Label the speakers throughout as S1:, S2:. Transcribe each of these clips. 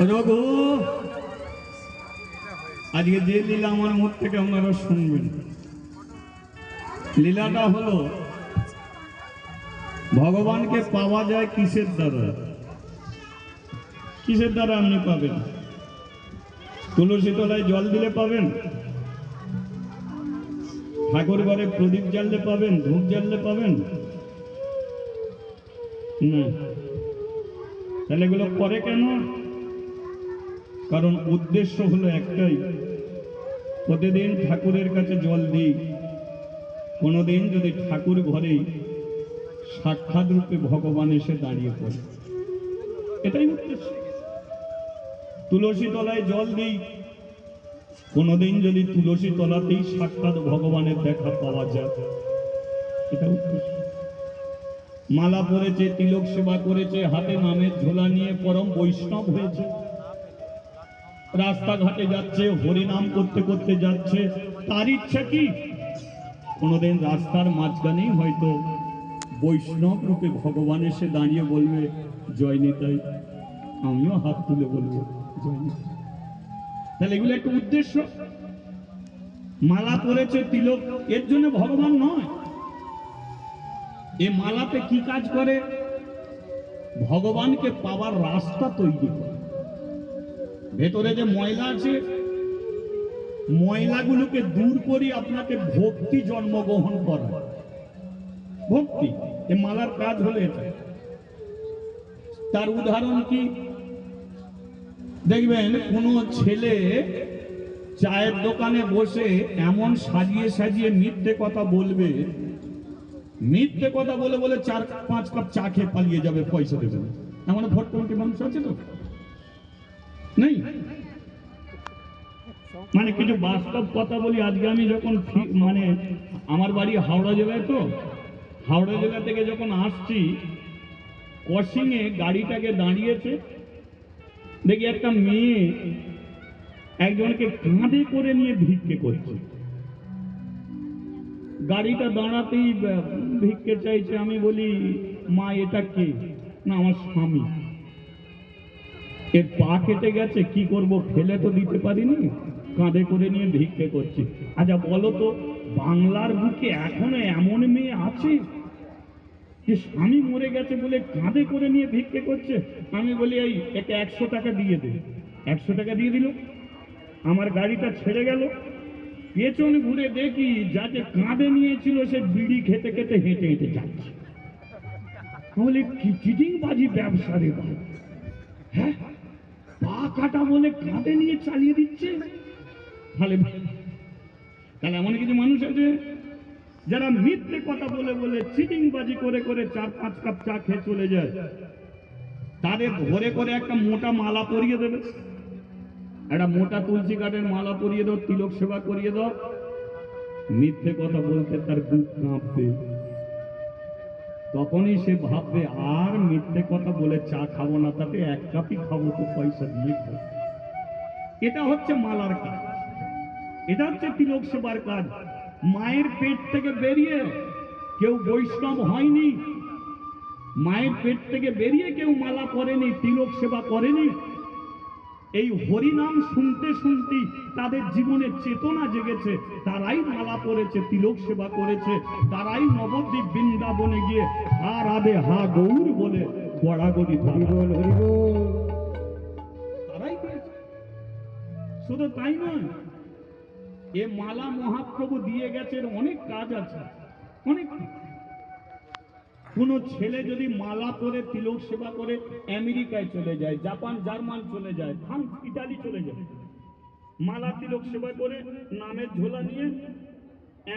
S1: রঘু, আজকে যে লীলা আমার মুখ থেকে আপনারা শুনবেন, লীলাটা হলো ভগবানকে পাওয়া যায় কিসের দ্বারা? কিসের দ্বারা আপনি পাবেন? তুলসী তলায় জল দিলে পাবেন, ঠাকুর ঘরে প্রদীপ জ্বাললে পাবেন, ধূপ জ্বাললে পাবেন না। তাহলে এগুলো করে কেন? কারণ উদ্দেশ্য হলো একটাই, প্রতিদিন ঠাকুরের কাছে জল দিই, কোনোদিন যদি ঠাকুর ঘরে সাক্ষাৎ রূপে ভগবান এসে দাঁড়িয়ে পড়ে, এটাই উদ্দেশ্য। তুলসী তলায় জল দিই, কোনোদিন যদি তুলসী তলাতেই সাক্ষাৎ ভগবানের দেখা পাওয়া যায়, এটা উদ্দেশ্য। মালা পরেছে, তিলক সেবা করেছে, হাতে নামের ঝোলা নিয়ে পরম বৈষ্ণব হয়েছে, রাস্তাঘাটে যাচ্ছে, হরিনাম করতে করতে যাচ্ছে, তার ইচ্ছা কি কোনোদিন রাস্তার মাঝখানেই হয়তো বৈষ্ণব রূপে ভগবান এসে দাঁড়িয়ে বলবে জয় নিতাই, আমিও হাত তুলে বলবো জয় নিতাই। তাহলে এগুলো একটা উদ্দেশ্য। মালা পরেছে, তিলক, এর জন্য ভগবান নয়। এই মালাতে কি কাজ করে? ভগবানকে পাওয়ার রাস্তা তৈরি করে। ভেতরে যে ময়লা আছে, ময়লাগুলোকে দূর করে আপনাকে ভক্তি জন্মগ্রহণ করা। ভক্তি, এই মালার কাজ হলো এটা। তার উদাহরণ কি? দেখবেন কোন ছেলে চায়ের দোকানে বসে এমন সাজিয়ে সাজিয়ে মিথ্যে কথা বলবে, মিথ্যে কথা বলে বলে 4-5 কাপ চা খেয়ে পালিয়ে যাবে, পয়সা দেবে না। এমন ভট্টমটি মানুষ আছে তো নেই? মানে কিছু বাস্তব কথা বলি। আজকে আমি যখন মানে আমার বাড়ি হাওড়া জেলায়, তো হাওড়া জেলা থেকে যখন আসছি, ক্রসিং এ গাড়িটাকে দাঁড়িয়েছে, দেখি একটা মেয়ে একজনকে কাঁধে করে নিয়ে ভিক্ষে করছে। গাড়িটা দাঁড়াতেই ভিক্ষে চাইছে। আমি বলি, মা এটা কে? না, আমার স্বামী। এর পা কেটে গেছে, কি করব, ফেলে তো দিতে পারিনি, কাঁধে করে নিয়ে ভিক্ষে করছি। আচ্ছা বলো তো, বাংলার বুকে এখনো এমন মেয়ে আছে যে স্বামী মরে গেছে বলে কাঁধে করে নিয়ে ভিক্ষে করছে? আমি বলি, এই একে 100 টাকা দিয়ে দে। 100 টাকা দিয়ে দিল, আমার গাড়িটা ছেড়ে গেল। পেছন ঘুরে দেখি যাকে কাঁধে নিয়েছিল সে বিড়ি খেতে খেতে হেঁটে হেঁটে যাচ্ছে। বলি, কি চিটিংবাজি ব্যবসা রে ভাই! হ্যাঁ, পা কাটা বলে কাঁধে নিয়ে চালিয়ে দিচ্ছে। তাহলে এমন কিছু মানুষ আছে যারা মিথ্যে কথা বলে বলে, চিটিংবাজি করে করে 4-5 কাপ চা খেয়ে চলে যায়। তাদের ধরে করে একটা মোটা মালা পরিয়ে দেবে, একটা মোটা তুলসী কাঠের মালা পরিয়ে দাও, তিলক সেবা করিয়ে দাও। মিথ্যে কথা বলতে তার বুক কাঁপবে। তখনই সে ভাববে, আর মিথ্যে কথা বলে চা খাবো না, তাতে 1 কাপই খাবো, তো পয়সা দিয়ে খাবো। এটা হচ্ছে মালার কাজ, এটা হচ্ছে তিলক সেবার কাজ। মায়ের পেট থেকে বেরিয়ে কেউ বৈষ্ণব হয়নি, মায়ের পেট থেকে বেরিয়ে কেউ মালা করেনি, তিলক সেবা করেনি। এই হরিনাম শুনতে শুনতে তাদের জীবনে চেতনা জেগেছে, তারাই মালা পরেছে, তিলক সেবা করেছে, তারাই নবদ্বীপ বৃন্দাবনে গিয়ে হা রাধে হা গৌর বলে গড়াগড়ি হরিবল হরিবল তারাই করেছে। শুধু তাই নয়, এ মালা মহাপ্রভু দিয়ে গেছেন, অনেক কাজ আছে, অনেক। কোন ছেলে যদি মালা পরে তিলক সেবা করে আমেরিকায় চলে যায়, জাপান জার্মান চলে যায়, ফ্রান্স ইটালি চলে যায়, মালা তিলক সেবা করে নামের ঝোলা নিয়ে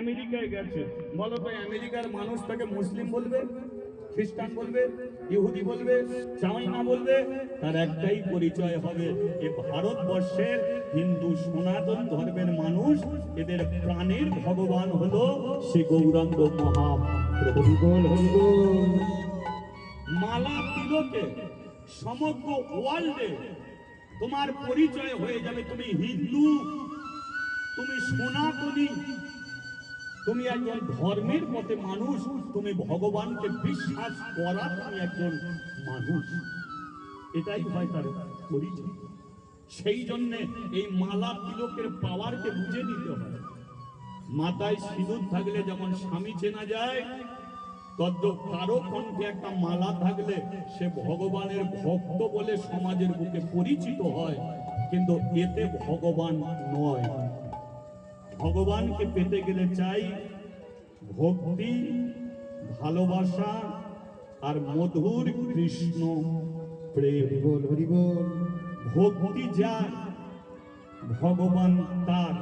S1: আমেরিকায় গেছে। বলো তো, আমেরিকার মানুষ তাকে মুসলিম বলবে, খ্রিস্টান বলবে, ইহুদি বলবে, চাইনা বলবে? তার একটাই পরিচয় হবে, এ ভারতবর্ষের হিন্দু সনাতন ধর্মের মানুষ, এদের প্রাণের ভগবান হলো শ্রী গৌরাঙ্গ মহাপ্রভু। মালা তিলকে সমগ্র ওয়ার্ল্ডে তোমার পরিচয় হয়ে যাবে, তুমি হিন্দু, তুমি সনাতনী, তুমি একজন ধর্মের মতে মানুষ, তুমি ভগবানকে বিশ্বাস করা তুমি একজন মানুষ। এটাই হয় তার পরিচয়। সেই জন্য এই মালা তিলকের পাওয়ারকে বুঝে নিতে হয়। মাথায় সিঁদুর থাকলে যেমন স্বামী চেনা যায়, তদ্রূপ কারো কণ্ঠে একটা মালা থাকলে সে ভগবানের ভক্ত বলে সমাজের বুকে পরিচিত হয়, কিন্তু এতে ভগবান নয়। ভগবানকে পেতে গেলে চাই ভক্তি, ভালোবাসা আর মধুর কৃষ্ণ প্রেম। ভক্তি যা ভগবান তার,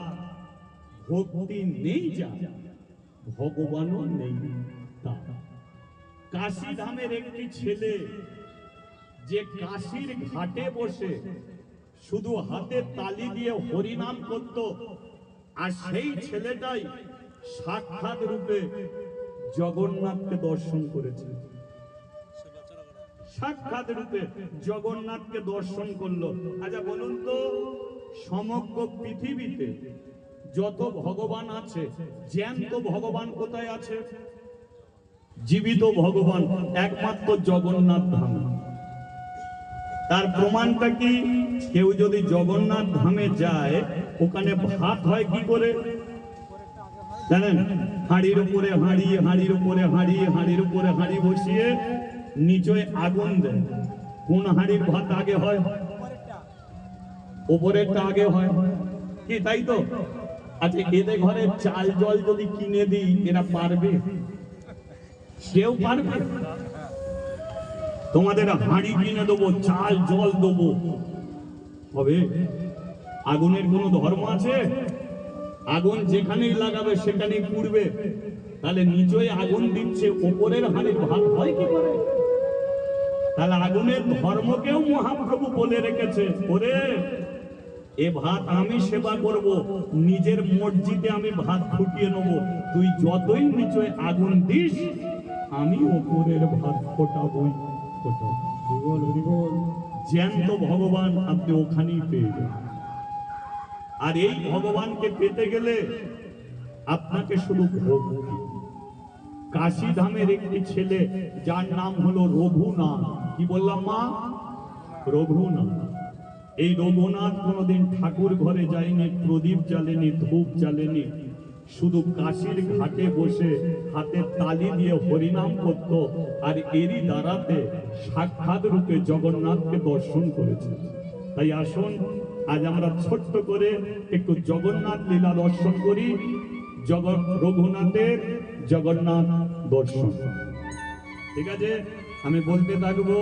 S1: ভক্তি নেই যা ভগবানও নেই তার। কাশী ধামের একটি ছেলে যে কাশীর ঘাটে বসে শুধু হাতে তালি দিয়ে হরিনাম করত, আর সেই ছেলেটাই সাক্ষাৎ রূপে জগন্নাথকে দর্শন করেছে। সাক্ষাৎ রূপে জগন্নাথকে দর্শন করলো। আচ্ছা বলুন তো, সমগ্র পৃথিবীতে যত ভগবান আছে, জ্যান্ত ভগবান কোথায় আছে? জীবিত ভগবান একমাত্র জগন্নাথ ধাম। তার প্রমাণটা কি? কেউ যদি জগন্নাথ ধামে যায়, ওখানে ভাত হয় কি করে জানেন? হাঁড়ির উপরে হাঁড়ি, হাঁড়ির উপরে হাঁড়ি, হাঁড়ির উপরে হাঁড়ি বসিয়ে নিচে আগুন দেয়। কোন হাঁড়ির ভাত আগে হয়? উপরেরটা আগে হয় কি, তাই তো? আচ্ছা, এদের ঘরে চাল জল যদি কিনে দিই, এরা পারবে? কেউ পারবে? তোমাদের হাঁড়ি কিনে দেবো, চাল জল দেবো, হবে? আগুনের কোনো ধর্ম আছে? আগুন যেখানেই লাগাবে সেখানেই পুড়বে। তাহলে নিচে আগুন দিচ্ছে, ওপরের হাঁড়ির ভাত হয় কি করে? তাহলে আগুনের ধর্মকেও মহাপ্রভু বলে রেখেছে, ওরে এ ভাত আমি সেবা করব, নিজের মসজিদে আমি ভাত ফুটিয়ে নেব, তুই যতই নিচে আগুন দিস আমি ওপরের ভাত ফোটাবই ফোটাবো। জ্যান্ত ভগবান আপনি ওখানেই পেয়ে যাবেন। আর এই ভগবানকে পেতে গেলে আপনাকে শুধু ভক্তি। কাশী ধামের একটি ছেলে যার নাম হলো রঘুনাথ। কি বললাম মা? রঘুনাথ। এই রঘুনাথ কোনোদিন ঠাকুর ঘরে যায়নি, প্রদীপ জ্বালেনি, ধূপ জ্বালেনি, শুধু কাশীর ঘাটে বসে হাতে তালি দিয়ে হরিনাম করত, আর এরই দ্বারাতে সাক্ষাৎ রূপে জগন্নাথকে দর্শন করেছে। তাই আসুন আজ আমরা ছোট্ট করে একটু জগন্নাথ লীলা দর্শন করি। রঘুনাথের জগন্নাথ দর্শন। ঠিক আছে, আমি বলতে থাকবো,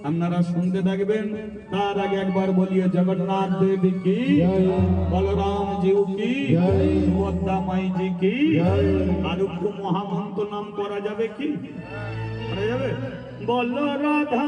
S1: আপনারা শুনতে থাকবেন। তার আগে একবার বলিয়ে জগন্নাথ দেব কি, বলরাম জিউ কি, সুভদ্রা মাই জি কি। আর একটু মহামন্ত্র নাম করা যাবে কি? করা যাবে? বল রাধা